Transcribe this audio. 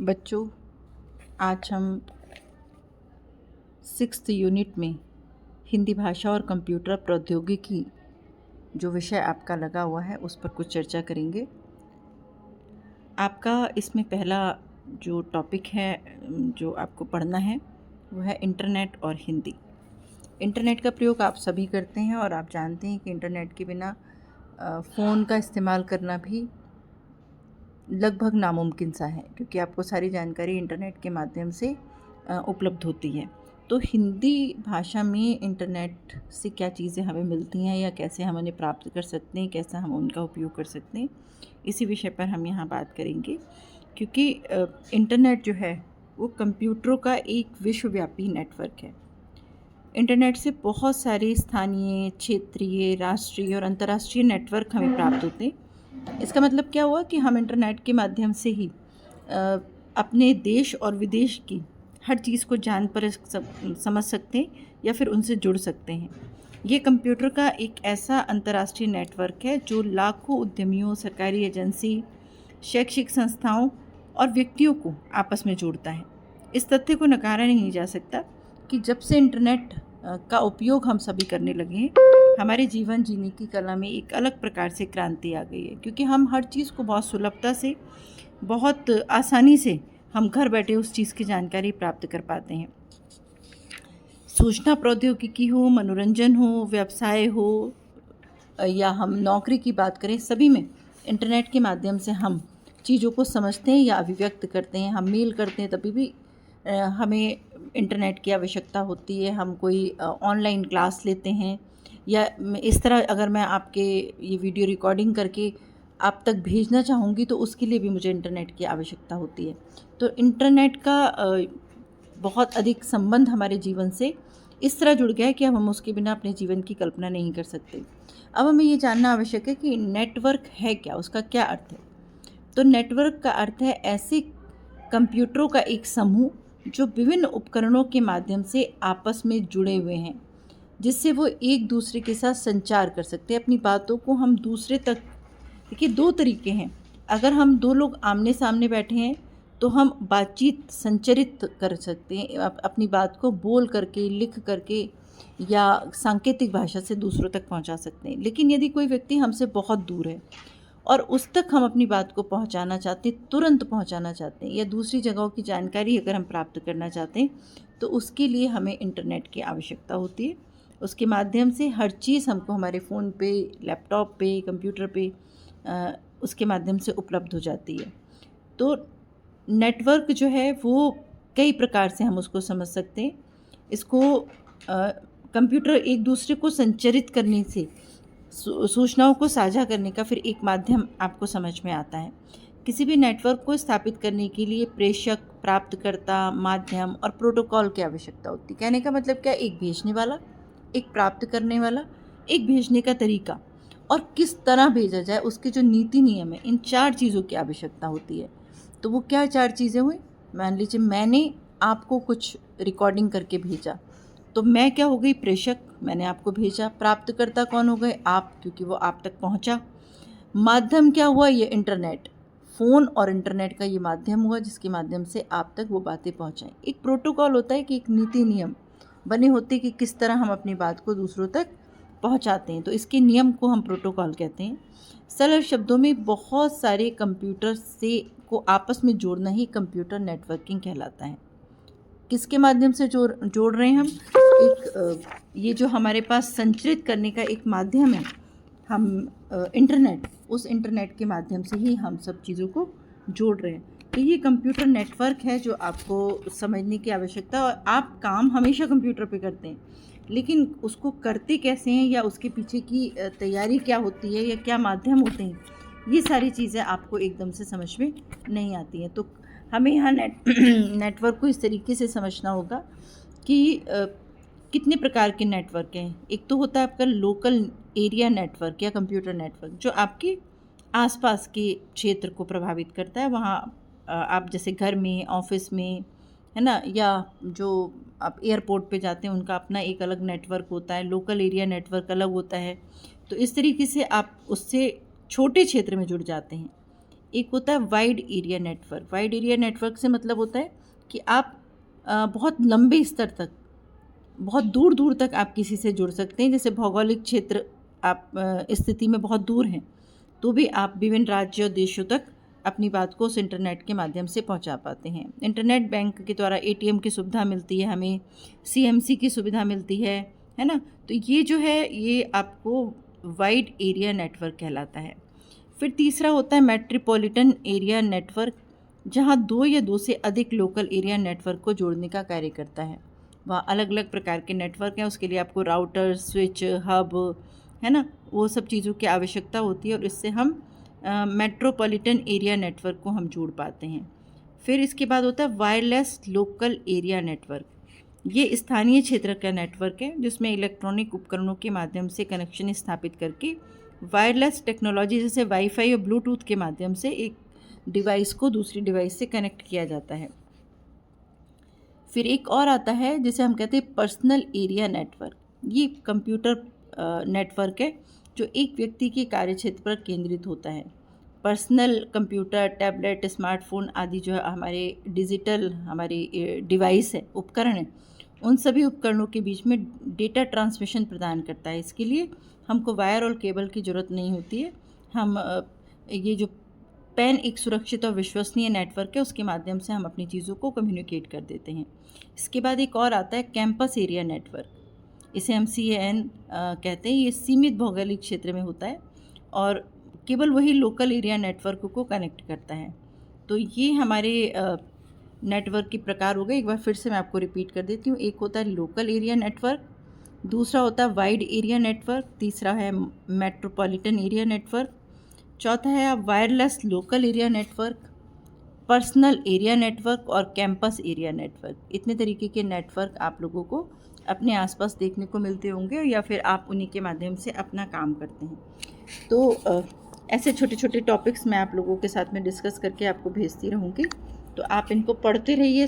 बच्चों, आज हम 6th यूनिट में हिंदी भाषा और कंप्यूटर प्रौद्योगिकी जो विषय आपका लगा हुआ है उस पर कुछ चर्चा करेंगे। आपका इसमें पहला जो टॉपिक है जो आपको पढ़ना है वो है इंटरनेट और हिंदी। इंटरनेट का प्रयोग आप सभी करते हैं और आप जानते हैं कि इंटरनेट के बिना फ़ोन का इस्तेमाल करना भी लगभग नामुमकिन सा है, क्योंकि आपको सारी जानकारी इंटरनेट के माध्यम से उपलब्ध होती है। तो हिंदी भाषा में इंटरनेट से क्या चीज़ें हमें मिलती हैं या कैसे हम उन्हें प्राप्त कर सकते हैं, कैसा हम उनका उपयोग कर सकते हैं, इसी विषय पर हम यहाँ बात करेंगे। क्योंकि इंटरनेट जो है वो कंप्यूटरों का एक विश्वव्यापी नेटवर्क है। इंटरनेट से बहुत सारे स्थानीय, क्षेत्रीय, राष्ट्रीय और अंतर्राष्ट्रीय नेटवर्क हमें प्राप्त होते हैं। इसका मतलब क्या हुआ कि हम इंटरनेट के माध्यम से ही अपने देश और विदेश की हर चीज़ को जान पर समझ सकते हैं या फिर उनसे जुड़ सकते हैं। ये कंप्यूटर का एक ऐसा अंतर्राष्ट्रीय नेटवर्क है जो लाखों उद्यमियों, सरकारी एजेंसी, शैक्षिक संस्थाओं और व्यक्तियों को आपस में जोड़ता है। इस तथ्य को नकारा नहीं जा सकता कि जब से इंटरनेट का उपयोग हम सभी करने लगे हैं, हमारे जीवन जीने की कला में एक अलग प्रकार से क्रांति आ गई है। क्योंकि हम हर चीज़ को बहुत सुलभता से, बहुत आसानी से हम घर बैठे उस चीज़ की जानकारी प्राप्त कर पाते हैं। सूचना प्रौद्योगिकी हो, मनोरंजन हो, व्यवसाय हो या हम नौकरी की बात करें, सभी में इंटरनेट के माध्यम से हम चीज़ों को समझते हैं या अभिव्यक्त करते हैं। हम मेल करते हैं तभी भी हमें इंटरनेट की आवश्यकता होती है। हम कोई ऑनलाइन क्लास लेते हैं या इस तरह अगर मैं आपके ये वीडियो रिकॉर्डिंग करके आप तक भेजना चाहूँगी तो उसके लिए भी मुझे इंटरनेट की आवश्यकता होती है। तो इंटरनेट का बहुत अधिक संबंध हमारे जीवन से इस तरह जुड़ गया है कि अब हम उसके बिना अपने जीवन की कल्पना नहीं कर सकते। अब हमें ये जानना आवश्यक है कि नेटवर्क है क्या, उसका क्या अर्थ है। तो नेटवर्क का अर्थ है ऐसे कंप्यूटरों का एक समूह जो विभिन्न उपकरणों के माध्यम से आपस में जुड़े हुए हैं, जिससे वो एक दूसरे के साथ संचार कर सकते हैं। अपनी बातों को हम दूसरे तक, देखिए दो तरीके हैं। अगर हम दो लोग आमने सामने बैठे हैं तो हम बातचीत संचरित कर सकते हैं, अपनी बात को बोल करके, लिख करके या सांकेतिक भाषा से दूसरों तक पहुंचा सकते हैं। लेकिन यदि कोई व्यक्ति हमसे बहुत दूर है और उस तक हम अपनी बात को पहुंचाना चाहते हैं, तुरंत पहुंचाना चाहते हैं, या दूसरी जगहों की जानकारी अगर हम प्राप्त करना चाहते हैं, तो उसके लिए हमें इंटरनेट की आवश्यकता होती है। उसके माध्यम से हर चीज़ हमको हमारे फ़ोन पे, लैपटॉप पे, कंप्यूटर पे उसके माध्यम से उपलब्ध हो जाती है। तो नेटवर्क जो है वो कई प्रकार से हम उसको समझ सकते हैं। इसको कंप्यूटर एक दूसरे को संचरित करने से, सूचनाओं को साझा करने का फिर एक माध्यम आपको समझ में आता है। किसी भी नेटवर्क को स्थापित करने के लिए प्रेषक, प्राप्तकर्ता, माध्यम और प्रोटोकॉल की आवश्यकता होती है। कहने का मतलब क्या, एक भेजने वाला, एक प्राप्त करने वाला, एक भेजने का तरीका और किस तरह भेजा जाए, उसके जो नीति नियम है, इन 4 चीज़ों की आवश्यकता होती है। तो वो क्या 4 चीज़ें हुई, मान लीजिए मैंने आपको कुछ रिकॉर्डिंग करके भेजा, तो मैं क्या हो गई, प्रेषक, मैंने आपको भेजा। प्राप्तकर्ता कौन हो गए, आप, क्योंकि वो आप तक पहुंचा। माध्यम क्या हुआ, ये इंटरनेट, फ़ोन और इंटरनेट का ये माध्यम हुआ जिसके माध्यम से आप तक वो बातें पहुंचाएं। एक प्रोटोकॉल होता है कि एक नीति नियम बने होते हैं कि किस तरह हम अपनी बात को दूसरों तक पहुंचाते हैं, तो इसके नियम को हम प्रोटोकॉल कहते हैं। सरल शब्दों में बहुत सारे कंप्यूटर से को आपस में जोड़ना ही कंप्यूटर नेटवर्किंग कहलाता है। किसके माध्यम से जोड़ रहे हैं हम, एक ये जो हमारे पास संचरित करने का एक माध्यम है, हम इंटरनेट, उस इंटरनेट के माध्यम से ही हम सब चीज़ों को जोड़ रहे हैं। तो ये कंप्यूटर नेटवर्क है जो आपको समझने की आवश्यकता है। और आप काम हमेशा कंप्यूटर पे करते हैं, लेकिन उसको करते कैसे हैं या उसके पीछे की तैयारी क्या होती है या क्या माध्यम होते हैं, ये सारी चीज़ें आपको एकदम से समझ में नहीं आती हैं। तो हमें यहाँ नेटवर्क को इस तरीके से समझना होगा कि कितने प्रकार के नेटवर्क हैं। एक तो होता है आपका लोकल एरिया नेटवर्क या कंप्यूटर नेटवर्क, जो आपके आसपास के क्षेत्र को प्रभावित करता है। वहाँ आप जैसे घर में, ऑफिस में, है ना, या जो आप एयरपोर्ट पे जाते हैं उनका अपना एक अलग नेटवर्क होता है। लोकल एरिया नेटवर्क अलग होता है। तो इस तरीके से आप उससे छोटे क्षेत्र में जुड़ जाते हैं। एक होता है wide area network. Wide area network से मतलब होता है कि आप बहुत लंबे स्तर तक, बहुत दूर दूर तक आप किसी से जुड़ सकते हैं। जैसे भौगोलिक क्षेत्र आप स्थिति में बहुत दूर हैं तो भी आप विभिन्न राज्यों और देशों तक अपनी बात को उस इंटरनेट के माध्यम से पहुंचा पाते हैं। इंटरनेट बैंक के द्वारा एटीएम की सुविधा मिलती है, हमें सीएमसी की सुविधा मिलती है ना। तो ये जो है ये आपको वाइड एरिया नेटवर्क कहलाता है। फिर तीसरा होता है मेट्रोपॉलिटन एरिया नेटवर्क, जहाँ 2 या 2 से अधिक लोकल एरिया नेटवर्क को जोड़ने का कार्य करता है। वहाँ अलग अलग प्रकार के नेटवर्क हैं, उसके लिए आपको राउटर, स्विच, हब, है ना, वो सब चीज़ों की आवश्यकता होती है और इससे हम मेट्रोपॉलिटन एरिया नेटवर्क को हम जोड़ पाते हैं। फिर इसके बाद होता है वायरलेस लोकल एरिया नेटवर्क। ये स्थानीय क्षेत्र का नेटवर्क है जिसमें इलेक्ट्रॉनिक उपकरणों के माध्यम से कनेक्शन स्थापित करके वायरलेस टेक्नोलॉजी जैसे वाईफाई और ब्लूटूथ के माध्यम से एक डिवाइस को दूसरी डिवाइस से कनेक्ट किया जाता है। फिर एक और आता है जिसे हम कहते हैं पर्सनल एरिया नेटवर्क। ये कंप्यूटर नेटवर्क है जो एक व्यक्ति के कार्यक्षेत्र पर केंद्रित होता है। पर्सनल कंप्यूटर, टैबलेट, स्मार्टफोन आदि जो है हमारे डिजिटल हमारे डिवाइस है, उपकरण है, उन सभी उपकरणों के बीच में डेटा ट्रांसमिशन प्रदान करता है। इसके लिए हमको वायर और केबल की ज़रूरत नहीं होती है। हम ये जो पैन एक सुरक्षित और विश्वसनीय नेटवर्क है उसके माध्यम से हम अपनी चीज़ों को कम्युनिकेट कर देते हैं। इसके बाद एक और आता है कैंपस एरिया नेटवर्क। इसे हम CAN कहते हैं। ये सीमित भौगोलिक क्षेत्र में होता है और केवल वही लोकल एरिया नेटवर्क को कनेक्ट करता है। तो ये हमारे नेटवर्क के प्रकार हो गए। एक बार फिर से मैं आपको रिपीट कर देती हूँ। एक होता है लोकल एरिया नेटवर्क, दूसरा होता है वाइड एरिया नेटवर्क, तीसरा है मेट्रोपॉलिटन एरिया नेटवर्क, चौथा है wireless local area network, personal area network और कैंपस एरिया नेटवर्क। इतने तरीके के नेटवर्क आप लोगों को अपने आसपास देखने को मिलते होंगे या फिर आप उन्हीं के माध्यम से अपना काम करते हैं। तो ऐसे छोटे छोटे टॉपिक्स मैं आप लोगों के साथ में डिस्कस करके आपको भेजती रहूँगी, तो आप इनको पढ़ते रहिए।